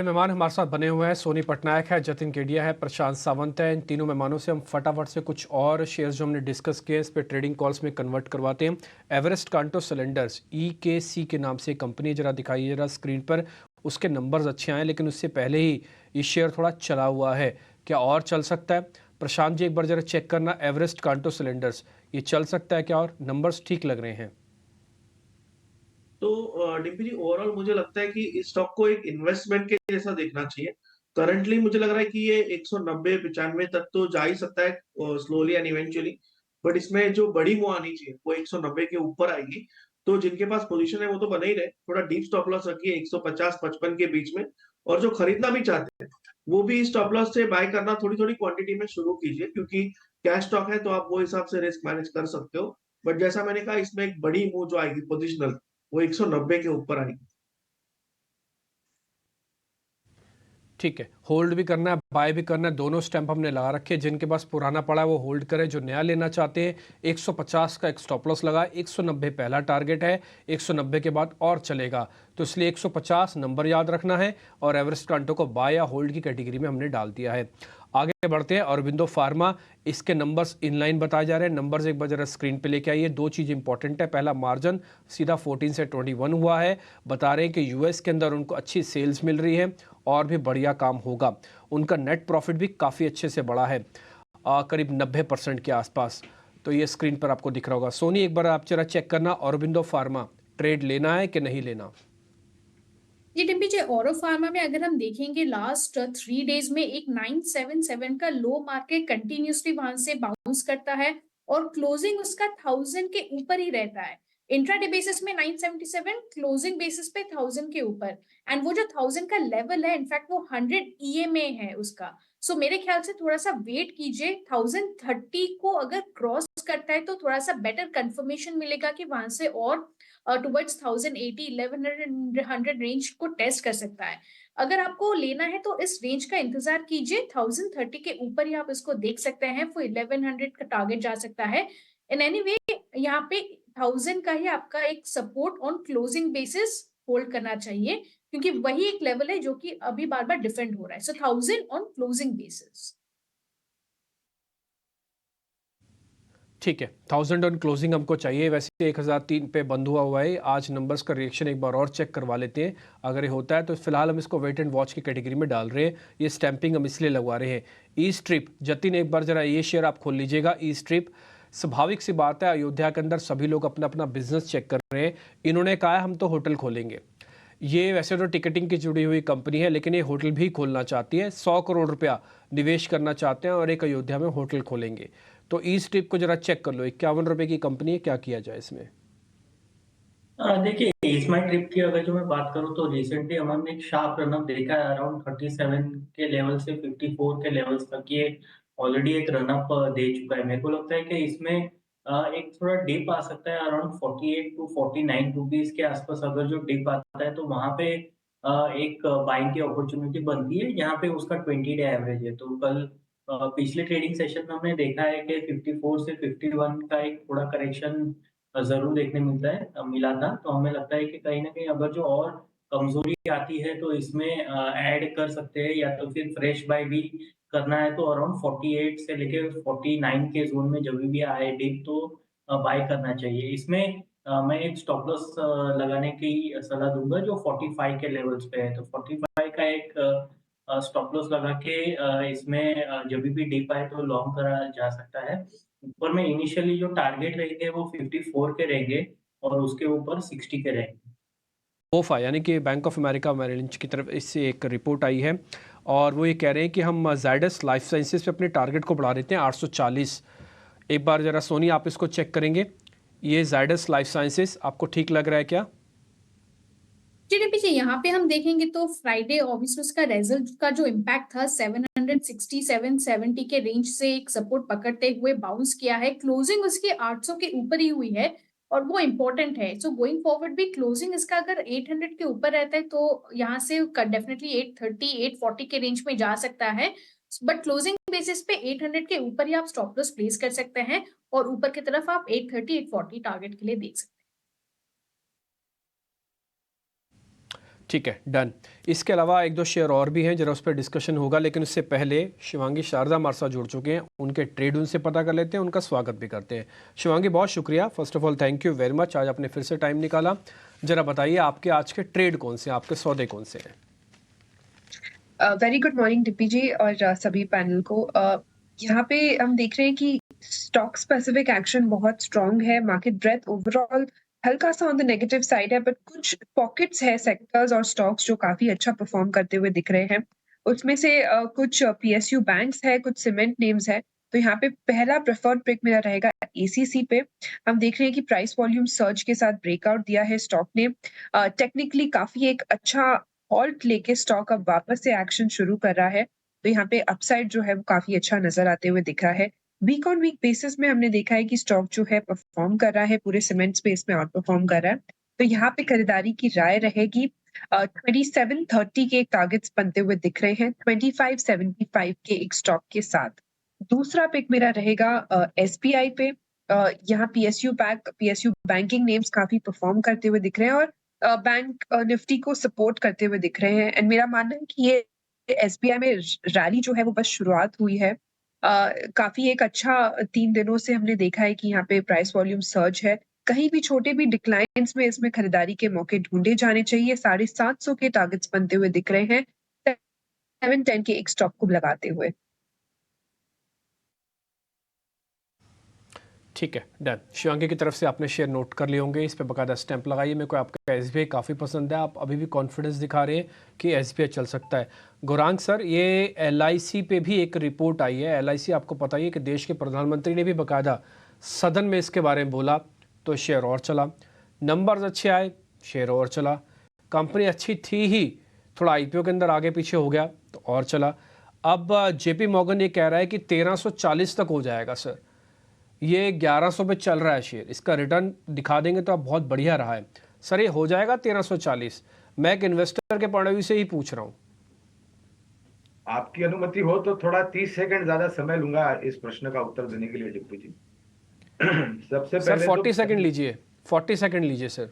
मेहमान हमारे साथ बने हुए हैं। सोनी पटनायक है, जतिन केडिया है, प्रशांत सावंत है। इन तीनों मेहमानों से हम फटाफट से कुछ और शेयर्स जो हमने डिस्कस किए इस पे ट्रेडिंग कॉल्स में कन्वर्ट करवाते हैं। एवरेस्ट कांटो सिलेंडर्स EKC के नाम से कंपनी, जरा दिखाइए जरा स्क्रीन पर। उसके नंबर्स अच्छे आए लेकिन उससे पहले ही ये शेयर थोड़ा चला हुआ है। क्या और चल सकता है? प्रशांत जी एक बार जरा चेक करना, एवरेस्ट कांटो सिलेंडर्स ये चल सकता है क्या? और नंबर्स ठीक लग रहे हैं। तो डिम्पी जी, ओवरऑल मुझे लगता है कि इस स्टॉक को एक इन्वेस्टमेंट के जैसा देखना चाहिए। करंटली मुझे लग रहा है कि ये 190-95 तक तो जा ही सकता है स्लोली एंड इवेंचुअली। बट इसमें जो बड़ी मूव आनी चाहिए वो 190 के ऊपर आएगी। तो जिनके पास पोजीशन है वो तो बने ही रहे, थोड़ा डीप स्टॉप लॉस रखिए 150-55 के बीच में। और जो खरीदना भी चाहते हैं वो भी स्टॉप लॉस से बाय करना थोड़ी थोड़ी क्वांटिटी में शुरू कीजिए, क्योंकि कैश स्टॉक है तो आप वो हिसाब से रिस्क मैनेज कर सकते हो। बट जैसा मैंने कहा, इसमें एक बड़ी मूव जो आएगी पोजिशनल, वो 190 के ऊपर आएगी। ठीक है, होल्ड भी करना है, बाय भी करना है, दोनों स्टैंप हमने लगा रखे हैं। जिनके पास पुराना पड़ा है वो होल्ड करे, जो नया लेना चाहते हैं 150 का एक स्टॉप लॉस लगा, 190 पहला टारगेट है, 190 के बाद और चलेगा। तो इसलिए 150 नंबर याद रखना है और एवरेस्ट कांटो को बाय या होल्ड की कैटेगरी में हमने डाल दिया है। आगे बढ़ते हैं, औरबिंदो फार्मा, इसके नंबर्स इनलाइन बताए जा रहे हैं। नंबर्स एक बार जरा स्क्रीन पे लेके आइए। दो चीज़ इंपॉर्टेंट है, पहला मार्जिन सीधा 14 से 21 हुआ है। बता रहे हैं कि यूएस के अंदर उनको अच्छी सेल्स मिल रही है और भी बढ़िया काम होगा। उनका नेट प्रॉफिट भी काफ़ी अच्छे से बढ़ा है, करीब 90% के आसपास। तो ये स्क्रीन पर आपको दिख रहा होगा। सोनी एक बार आप जरा चेक करना, औरबिंदो फार्मा ट्रेड लेना है कि नहीं लेना। ये डिम्पी जी, औरो फार्मा में अगर हम देखेंगे लास्ट 3 डेज में एक 977 का लो मार्केट कंटिन्यूसली वहां से बाउंस करता है और क्लोजिंग उसका 1000 के ऊपर ही रहता है। इंट्राडे बेसिस में 977, क्लोजिंग बेसिस पे 1000 के ऊपर। एंड वो जो 1000 का लेवल है, इनफैक्ट वो 100 EMA है उसका। सो मेरे ख्याल से थोड़ा सा वेट कीजिए। 1030 को अगर क्रॉस करता है तो थोड़ा सा बेटर कंफर्मेशन मिलेगा कि वहां से और टुवर्ड्स 1080 1100 रेंज को टेस्ट कर सकता है। अगर आपको लेना है तो इस रेंज का इंतजार कीजिए। 1030 के ऊपर ही आप इसको देख सकते हैं। वो 1100 का टारगेट जा सकता है। इन एनी वे, यहाँ पे 1000 का ही आपका एक support on closing basis hold करना चाहिए, क्योंकि वही एक लेवल है जो कि अभी बार बार डिफेंड हो रहा है। सो 1000 ऑन क्लोजिंग बेसिस। ठीक है, 1000 ऑन क्लोजिंग हमको चाहिए। वैसे 1003 पे बंद हुआ है। आज नंबर्स का रिएक्शन एक बार और चेक करवा लेते हैं। अगर ये होता है तो फिलहाल हम इसको वेट एंड वॉच की कैटेगरी में डाल रहे हैं। ये स्टैंपिंग हम इसलिए लगवा रहे हैं। ई स्ट्रिप, जतिन एक बार जरा ये शेयर आप खोल लीजिएगा। ई स्ट्रिप, स्वाभाविक सी बात है, अयोध्या के अंदर सभी लोग अपना अपना बिजनेस चेक कर रहे हैं। इन्होंने कहा है हम तो होटल खोलेंगे। ये वैसे तो टिकटिंग की जुड़ी हुई कंपनी है लेकिन ये होटल भी खोलना चाहती है। 100 करोड़ रुपया निवेश करना चाहते हैं और एक अयोध्या में होटल खोलेंगे। तो ई स्ट्रिप को जरा चेक कर लो, 51 रुपए की कंपनी है, क्या किया जाए इसमें। देखिए, इस्माइल ट्रिप की अगर जो मैं बात करूँ तो रिसेंटली हमने एक शार्प रन अप देखा है अराउंड 37 के लेवल से 54 के लेवल्स तक ये ऑलरेडी एक रन अप दे चुका है। मेरे को लगता है कि इसमें एक थोड़ा डिप आ सकता है अराउंड 48 टू 49 रुपीज़ के आसपास। अगर जो डिप आता है तो वहाँ पे एक बाइंग की अपॉर्च्युनिटी बनती है, जहाँ पे उसका 20 डे एवरेज है। तो कल पिछले ट्रेडिंग सेशन में हमने देखा है कि 54 से 51 का एक थोड़ा करेक्शन ज़रूर देखने मिला था। तो हमें लगता है कि कहीं न कहीं अगर जो और कमज़ोरी आती है तो इसमें ऐड कर सकते हैं, या तो फिर फ्रेश बाय भी करना है तो अराउंड 48 से लेके 49 के ज़ोन में जभी भी आए डिप तो बाय करना चाहिए। इसमें मैं एक स्टॉप लॉस लगाने की सलाह दूँगा जो 45 के लेवल्स पे है। तो 45 का एक स्टॉप लॉस लगा के इसमें जभी भी डिप आए तो लॉन्ग करा जा सकता है। ऊपर में इनिशियली जो टारगेट रहेंगे वो 54 के रहेंगे और उसके ऊपर 60 के रहेंगे। बोफा यानी कि bank of America Merrill lynch की तरफ इससे एक रिपोर्ट आई है और वो ये कह रहे हैं कि हम जायडस लाइफ साइंसेज पे अपने टारगेट को बढ़ा देते हैं 840। एक बार जरा सोनी आप इसको चेक करेंगे। ये जायडस लाइफ साइंसेज आपको ठीक लग रहा है क्या? जीडीपी से यहाँ पे हम देखेंगे तो फ्राइडे ऑब्वियसली उसका रिजल्ट का जो इम्पैक्ट था 760 770 के रेंज से एक सपोर्ट पकड़ते हुए बाउंस किया है। क्लोजिंग उसकी 800 के ऊपर ही हुई है और वो इम्पोर्टेंट है। सो गोइंग फॉरवर्ड भी क्लोजिंग इसका अगर 800 के ऊपर रहता है तो यहाँ से डेफिनेटली 830 840 के रेंज में जा सकता है। बट क्लोजिंग बेसिस पे 800 के ऊपर ही आप स्टॉप लॉस प्लेस कर सकते हैं और ऊपर की तरफ आप 830 840 टारगेट के लिए देख सकते हैं। ठीक है, डन। इसके अलावा एक दो शेयर और भी हैं, जरा उस पर डिस्कशन होगा, लेकिन उससे पहले शिवांगी शारदा हमारे साथ जुड़ चुके हैं, उनके ट्रेड उनसे पता कर लेते हैं, उनका स्वागत भी करते हैं। शिवांगी, बहुत शुक्रिया, first of all thank you very much, आज आपने फिर से टाइम निकाला। जरा बताइए आपके आज के ट्रेड कौन से हैं, आपके सौदे कौन से हैं? वेरी गुड मॉर्निंग डिप्पी जी और सभी पैनल को। यहाँ पे हम देख रहे हैं कि स्टॉक स्पेसिफिक एक्शन बहुत स्ट्रांग है, मार्केट ब्रेथ ओवरऑल हल्का सा ऑन द नेगेटिव साइड है, बट कुछ पॉकेट्स है सेक्टर्स और स्टॉक्स जो काफी अच्छा परफॉर्म करते हुए दिख रहे हैं। उसमें से कुछ पीएसयू बैंक्स है, कुछ सीमेंट नेम्स है। तो यहाँ पे पहला प्रेफर्ड पिक मेरा रहेगा एसीसी पे। हम देख रहे हैं कि प्राइस वॉल्यूम सर्ज के साथ ब्रेकआउट दिया है स्टॉक ने। टेक्निकली काफी एक अच्छा हॉल्ट लेके स्टॉक अब वापस से एक्शन शुरू कर रहा है, तो यहाँ पे अपसाइड जो है वो काफी अच्छा नजर आते हुए दिख रहा है। वीक ऑन वीक बेसिस में हमने देखा है कि स्टॉक जो है परफॉर्म कर रहा है, पूरे सीमेंट स्पेस में आउट परफॉर्म कर रहा है। तो यहाँ पे खरीदारी की राय रहेगी। 2730 के टारगेट्स बनते हुए दिख रहे हैं, 2575 के एक स्टॉक के साथ। दूसरा पिक मेरा रहेगा एसबीआई पे। यहाँ पीएसयू बैंकिंग नेम्स काफी परफॉर्म करते हुए दिख रहे हैं और बैंक निफ्टी को सपोर्ट करते हुए दिख रहे हैं। एंड मेरा मानना है कि ये एसबीआई में रैली जो है वो बस शुरुआत हुई है। काफी एक अच्छा 3 दिनों से हमने देखा है कि यहाँ पे प्राइस वॉल्यूम सर्ज है। कहीं भी छोटे भी डिक्लाइंस में इसमें खरीदारी के मौके ढूंढे जाने चाहिए। 750 के टारगेट्स बनते हुए दिख रहे हैं 710 के एक स्टॉप को लगाते हुए। ठीक है, डन। शिवांगी की तरफ से आपने शेयर नोट कर लिए होंगे, इस पे बकायदा स्टैंप लगाइए। मेरे को आपका एसबीआई काफ़ी पसंद है, आप अभी भी कॉन्फिडेंस दिखा रहे हैं कि एसबीआई चल सकता है। गौरांग सर, ये एलआईसी पे भी एक रिपोर्ट आई है। एलआईसी आपको पता ही है कि देश के प्रधानमंत्री ने भी बकायदा सदन में इसके बारे में बोला, तो शेयर और चला। नंबर्स अच्छे आए, शेयर और चला। कंपनी अच्छी थी ही, थोड़ा आईपीओ के अंदर आगे पीछे हो गया तो और चला। अब जेपी मॉर्गन ये कह रहा है कि 1340 तक हो जाएगा सर। ये 1100 पे चल रहा है शेयर, इसका रिटर्न दिखा देंगे तो अब बहुत बढ़िया रहा है सर। ये हो जाएगा 1340? मैं एक इन्वेस्टर के पॉइंट ऑफ व्यू से ही पूछ रहा हूँ। आपकी अनुमति हो तो थोड़ा 30 सेकंड ज्यादा समय लूंगा इस प्रश्न का उत्तर देने के लिए डिप्टी जी। सबसे सर पहले 40 सेकंड लीजिए, 40 सेकंड लीजिए सर।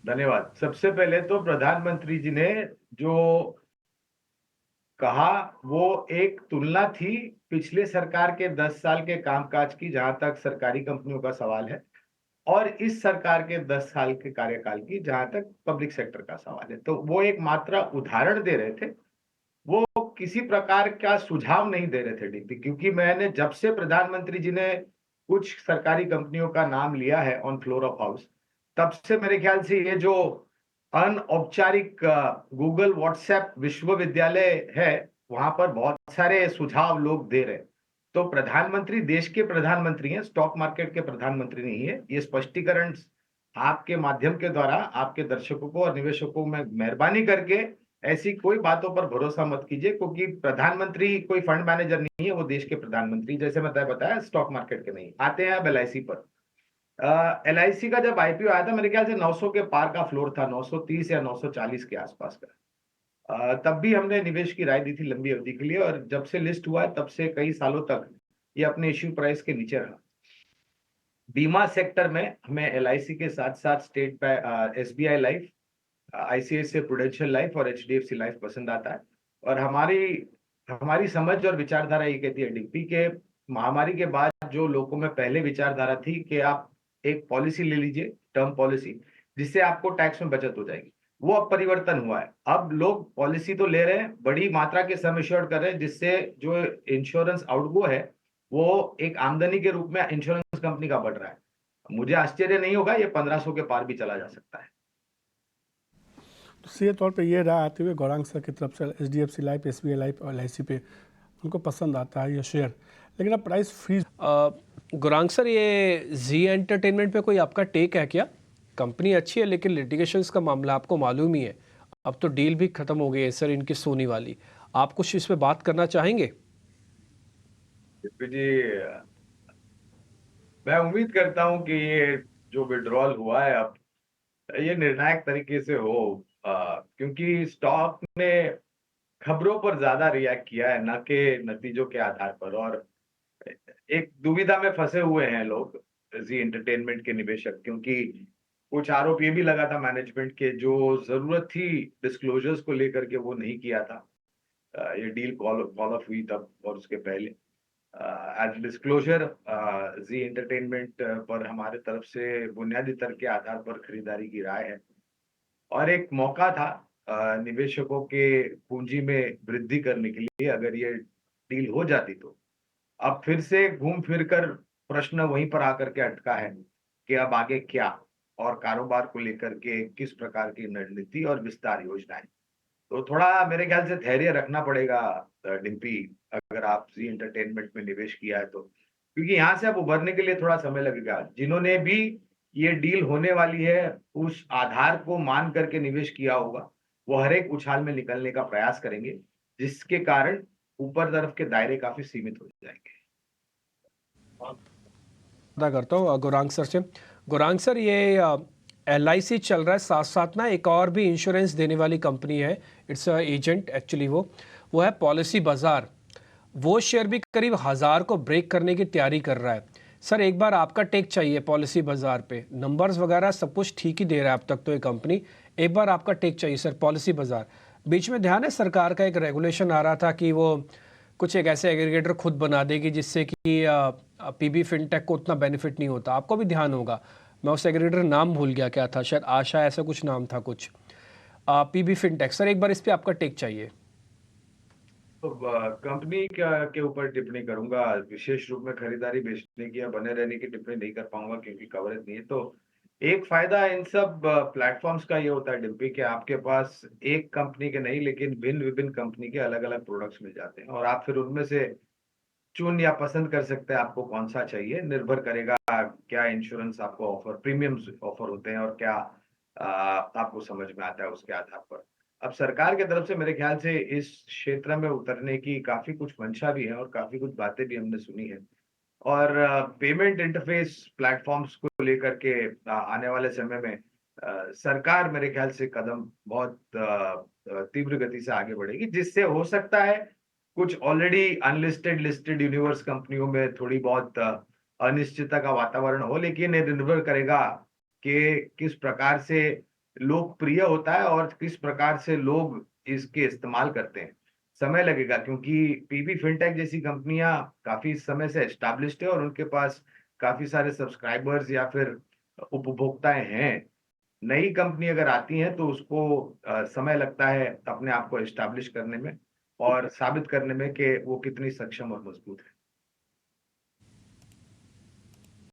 धन्यवाद। सबसे पहले तो प्रधानमंत्री जी ने जो कहा वो एक तुलना थी पिछले सरकार के 10 साल के कामकाज की, जहां तक सरकारी कंपनियों का सवाल है, और इस सरकार के 10 साल के कार्यकाल की, जहां तक पब्लिक सेक्टर का सवाल है। तो वो एक मात्र उदाहरण दे रहे थे, वो किसी प्रकार का सुझाव नहीं दे रहे थे डीपी। क्योंकि मैंने जब से प्रधानमंत्री जी ने कुछ सरकारी कंपनियों का नाम लिया है ऑन फ्लोर ऑफ हाउस, तब से मेरे ख्याल से ये जो अनौपचारिक गूगल व्हाट्सएप विश्वविद्यालय है, वहां पर बहुत सारे सुझाव लोग दे रहे हैं। तो प्रधानमंत्री देश के प्रधानमंत्री हैं, स्टॉक मार्केट के प्रधानमंत्री नहीं है। ये स्पष्टीकरण आपके माध्यम के द्वारा आपके दर्शकों को और निवेशकों में मेहरबानी करके ऐसी कोई बातों पर भरोसा मत कीजिए, क्योंकि प्रधानमंत्री कोई फंड मैनेजर नहीं है, वो देश के प्रधानमंत्री, जैसे मैंने बताया, स्टॉक मार्केट के नहीं। आते हैं अब एलआईसी पर। एलआईसी का जब आईपीओ आया था, मेरे ख्याल से 900 के पार का फ्लोर था, 930 या 940 के आसपास का। तब भी हमने निवेश की राय दी थी लंबी अवधि के लिए, और जब से लिस्ट हुआ है तब से कई सालों तक ये अपने इश्यू प्राइस के नीचे रहा। बीमा सेक्टर में हमें एलआईसी के साथ साथ state SBI life, ICICI prudential life और एचडीएफसी लाइफ पसंद आता है। और हमारी समझ और विचारधारा ये कहती है डीपी के, महामारी के बाद जो लोगों में पहले विचारधारा थी कि आप एक पॉलिसी ले लीजिए, टर्म पॉलिसी, जिससे आपको टैक्स में बचत हो जाएगी, वो अब परिवर्तन हुआ है। अब लोग पॉलिसी तो ले रहे हैं, बड़ी मात्रा के सम इंश्योर्ड कर रहे हैं, जिससे जो इंश्योरेंस आउटगो है वो एक आमदनी के रूप में इंश्योरेंस कंपनी का बढ़ रहा है। मुझे आश्चर्य नहीं होगा ये 1500 के पार भी चला जा सकता है। तो सीधे तौर पे ये राय आते हुए गौरांग सर की तरफ से एचडीएफसी लाइफ, एसबीआई लाइफ और एलआईसी पे उनको पसंद आता है ये शेयर, लेकिन अब प्राइस फ्रीज। गौरांग सर, ये जी एंटरटेनमेंट पे कोई आपका टेक है क्या? कंपनी अच्छी है लेकिन लिटिगेशंस का मामला आपको मालूम ही है, अब तो डील भी खत्म हो गई है सर इनकी सोनी वाली। आप कुछ इस पे बात करना चाहेंगे? जी, मैं उम्मीद करता हूं कि ये जो विड्रॉल हुआ है अब ये निर्णायक तरीके से हो, क्योंकि स्टॉक ने खबरों पर ज्यादा रिएक्ट किया है, न कि नतीजों के आधार पर। और एक दुविधा में फंसे हुए हैं लोग जी एंटरटेनमेंट के निवेशक, क्योंकि कुछ आरोप ये भी लगा था मैनेजमेंट के, जो जरूरत थी डिस्क्लोजर्स को लेकर के वो नहीं किया था। ये डील कॉल ऑफ हुई तब और उसके पहले एज डिस्क्लोजर जी एंटरटेनमेंट पर हमारे तरफ से बुनियादी तर्क के आधार पर खरीदारी की राय है और एक मौका था निवेशकों के पूंजी में वृद्धि करने के लिए अगर ये डील हो जाती तो। अब फिर से घूम फिर कर प्रश्न वहीं पर आकर के अटका है कि अब आगे क्या और कारोबार को लेकर के किस प्रकार की रणनीति और विस्तार योजनाएं। तो थोड़ा मेरे ख्याल से धैर्य रखना पड़ेगा डिम्पी, अगर आप जी एंटरटेनमेंट में निवेश किया है तो, क्योंकि यहाँ से अब उभरने के लिए थोड़ा समय लगेगा। जिन्होंने भी ये डील होने वाली है उस आधार को मान करके निवेश किया होगा, वो हर एक उछाल में निकलने का प्रयास करेंगे, जिसके कारण ऊपर तरफ के दायरे काफी सीमित हो जाएंगे। पता करता हूँ गौरांग सर से। गौरांग सर, ये LIC चल रहा है, साथ साथ ना एक और भी इंश्योरेंस देने वाली कंपनी है, इट्स एजेंट एक्चुअली, वो है पॉलिसी बाजार। वो शेयर भी करीब 1000 को ब्रेक करने की तैयारी कर रहा है। सर एक बार आपका टेक चाहिए पॉलिसी बाजार पे, नंबर्स वगैरह सब कुछ ठीक ही दे रहा है अब तक तो ये कंपनी, एक बार आपका टेक चाहिए सर पॉलिसी बाजार। बीच में ध्यान है सरकार का एक रेगुलेशन आ रहा था कि वो कुछ एक ऐसे एग्रीगेटर खुद बना देगी जिससे कि PB फिनटेक को उतना बेनिफिट नहीं होता। आपको भी ध्यान होगा, मैं उस एग्रीगेटर नाम भूल गया क्या था, शायद आशा ऐसा कुछ नाम था कुछ, PB फिनटेक। सर एक बार इस पे आपका टेक चाहिए। तो कंपनी के ऊपर टिप्पणी करूंगा, विशेष रूप में खरीदारी बेचने की या बने रहने की टिप्पणी नहीं कर पाऊंगा क्योंकि कवरेज नहीं है। तो एक फायदा इन सब प्लेटफॉर्म्स का ये होता है डिम्पी कि आपके पास एक कंपनी के नहीं लेकिन भिन्न विभिन्न कंपनी के अलग अलग प्रोडक्ट्स मिल जाते हैं और आप फिर उनमें से चुन या पसंद कर सकते हैं आपको कौन सा चाहिए। निर्भर करेगा क्या इंश्योरेंस आपको ऑफर प्रीमियम्स ऑफर होते हैं और क्या आपको समझ में आता है उसके आधार पर। अब सरकार की तरफ से मेरे ख्याल से इस क्षेत्र में उतरने की काफी कुछ मंशा भी है और काफी कुछ बातें भी हमने सुनी है और पेमेंट इंटरफेस प्लेटफॉर्म्स को लेकर के आने वाले समय में सरकार मेरे ख्याल से कदम बहुत तीव्र गति से आगे बढ़ेगी, जिससे हो सकता है कुछ ऑलरेडी अनलिस्टेड लिस्टेड यूनिवर्स कंपनियों में थोड़ी बहुत अनिश्चितता का वातावरण हो, लेकिन ये निर्भर करेगा कि किस प्रकार से लोकप्रिय होता है और किस प्रकार से लोग इसके इस्तेमाल करते हैं। समय लगेगा क्योंकि PB फिनटेक जैसी कंपनियां काफी समय से एस्टैब्लिश्ड है और उनके पास काफी सारे सब्सक्राइबर्स या फिर उपभोक्ताएं हैं। नई कंपनी अगर आती है तो उसको समय लगता है अपने आप को एस्टैब्लिश करने में और साबित करने में कि वो कितनी सक्षम और मजबूत है।